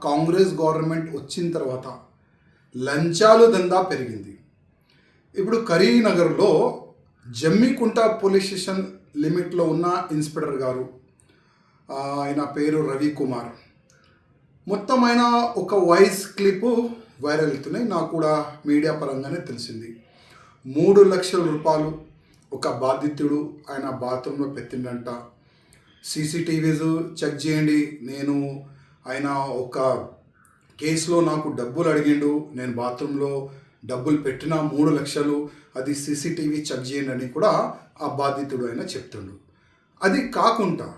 Congress government వచ్చిన తర్వాత లంచాలు దందా పెరిగింది. ఇప్పుడు కరీంనగర్లో జమ్మికుంట పోలీస్ స్టేషన్ లిమిట్లో ఉన్న ఇన్స్పెక్టర్ గారు, ఆయన పేరు రవికుమార్, మొత్తం ఆయన ఒక వాయిస్ క్లిప్ వైరల్ అవుతున్నాయి. నాకు కూడా మీడియా పరంగానే తెలిసింది. 3 లక్షల రూపాయలు ఒక బాధితుడు ఆయన బాత్రూంలో పెట్టిండంట. సీసీటీవీస్ చెక్ చేయండి, నేను ఆయన ఒక కేసులో నాకు డబ్బులు అడిగిండు, నేను బాత్రూంలో డబ్బులు పెట్టిన 3 లక్షలు, అది సీసీటీవీ చెక్ చేయండి అని కూడా ఆ బాధితుడు ఆయన చెప్తుండు. అది కాకుండా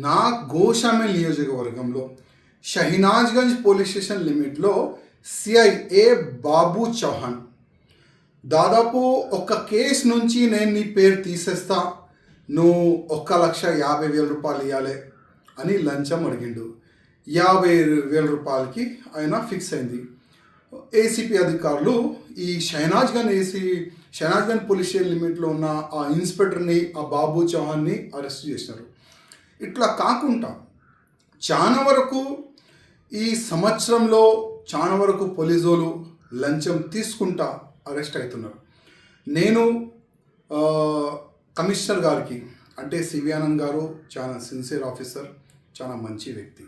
నా గోషామేల్ నియోజకవర్గంలో షహీనాజ్గంజ్ పోలీస్ స్టేషన్ లిమిట్లో సిఐఏ బాబు చౌహాన్ దాదాపు ఒక కేసు నుంచి నేను నీ పేరు తీసేస్తా, నువ్వు 1,50,000 రూపాయలు ఇవ్వాలి అని లంచం అడిగిండు. 50,000 రూపాయలకి ఆయన ఫిక్స్ అయింది. ఏసీపీ అధికారులు ఈ షహనాజ్గంజ్ పోలీస్ స్టేషన్ లిమిట్లో ఉన్న ఆ ఇన్స్పెక్టర్ని, ఆ బాబు చౌహాన్ని అరెస్ట్ చేసినారు. ఇట్లా కాకుండా చాలా వరకు ఈ సంవత్సరంలో చాలా వరకు పోలీసు వాళ్ళు లంచం తీసుకుంటా అరెస్ట్ అవుతున్నారు. నేను కమిషనర్ గారికి, అంటే సివి ఆనంద్ గారు చాలా సిన్సియర్ ఆఫీసర్, చాలా మంచి వ్యక్తి,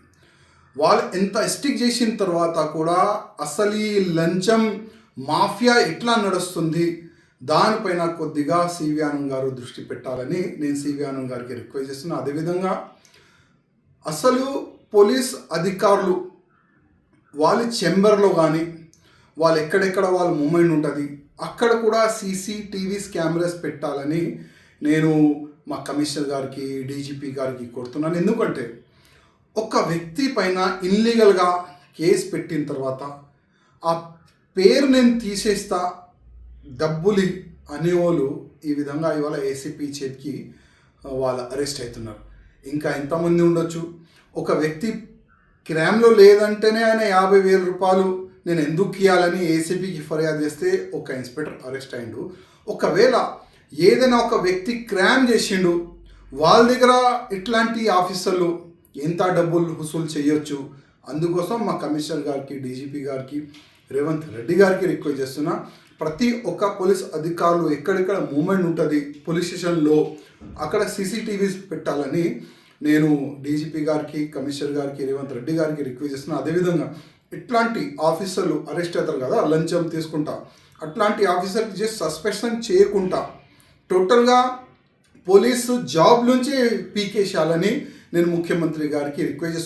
వాళ్ళు ఎంత స్టిక్ చేసిన తర్వాత కూడా అసలు ఈ లంచం మాఫియా ఎట్లా నడుస్తుంది దానిపైన కొద్దిగా సివి ఆనంద్ గారు దృష్టి పెట్టాలని నేను సివి ఆనంద్ గారికి రిక్వెస్ట్ చేస్తున్నాను. అదేవిధంగా అసలు పోలీస్ అధికారులు వాళ్ళ చెంబర్లో కానీ వాళ్ళు ఎక్కడెక్కడ వాళ్ళ మూమెంట్ ఉంటుంది అక్కడ కూడా సీసీటీవీస్ కెమెరాస్ పెట్టాలని నేను మా కమిషనర్ గారికి, డీజీపీ గారికి కోరుతున్నాను. ఎందుకంటే ఒక వ్యక్తి పైన ఇల్లీగల్గా కేసు పెట్టిన తర్వాత ఆ పేరు నేను తీసేస్తా, డబ్బులు అనేవాళ్ళు ఈ విధంగా ఇవాళ ఏసీపీ చేతికి వాళ్ళు అరెస్ట్ అవుతున్నారు. ఇంకా ఎంతమంది ఉండొచ్చు. ఒక వ్యక్తి క్రైమ్లో లేదంటేనే ఆయన 50,000 రూపాయలు నేను ఎందుకు ఇవ్వాలని ఏసీపీకి ఫిర్యాదు చేస్తే ఒక ఇన్స్పెక్టర్ అరెస్ట్ అయ్యిండు. ఒకవేళ ఏదైనా ఒక వ్యక్తి క్రైమ్ చేసిండు, వాళ్ళ దగ్గర ఇట్లాంటి ఆఫీసర్లు ఎంత డబ్బులు వసూలు చేయొచ్చు. అందుకోసం మా కమిషనర్ గారికి, డీజీపీ గారికి, రేవంత్ రెడ్డి గారికి రిక్వెస్ట్ చేస్తున్నా, ప్రతి ఒక్క పోలీస్ అధికారులు ఎక్కడెక్కడ మూమెంట్ ఉంటుంది పోలీస్ స్టేషన్లో అక్కడ సీసీటీవీస్ పెట్టాలని నేను డీజీపీ గారికి, కమిషనర్ గారికి, రేవంత్ రెడ్డి గారికి రిక్వెస్ట్ చేస్తున్నా. అదేవిధంగా ఇట్లాంటి ఆఫీసర్లు అరెస్ట్ అవుతారు కదా లంచం తీసుకుంటా, అట్లాంటి ఆఫీసర్కి జస్ట్ సస్పెన్షన్ చేయకుండా టోటల్గా పోలీసు జాబ్ నుంచి పీకేసేయాలని నేను ముఖ్యమంత్రి గారికి రిక్వెస్ట్ చేస్తున్నాను.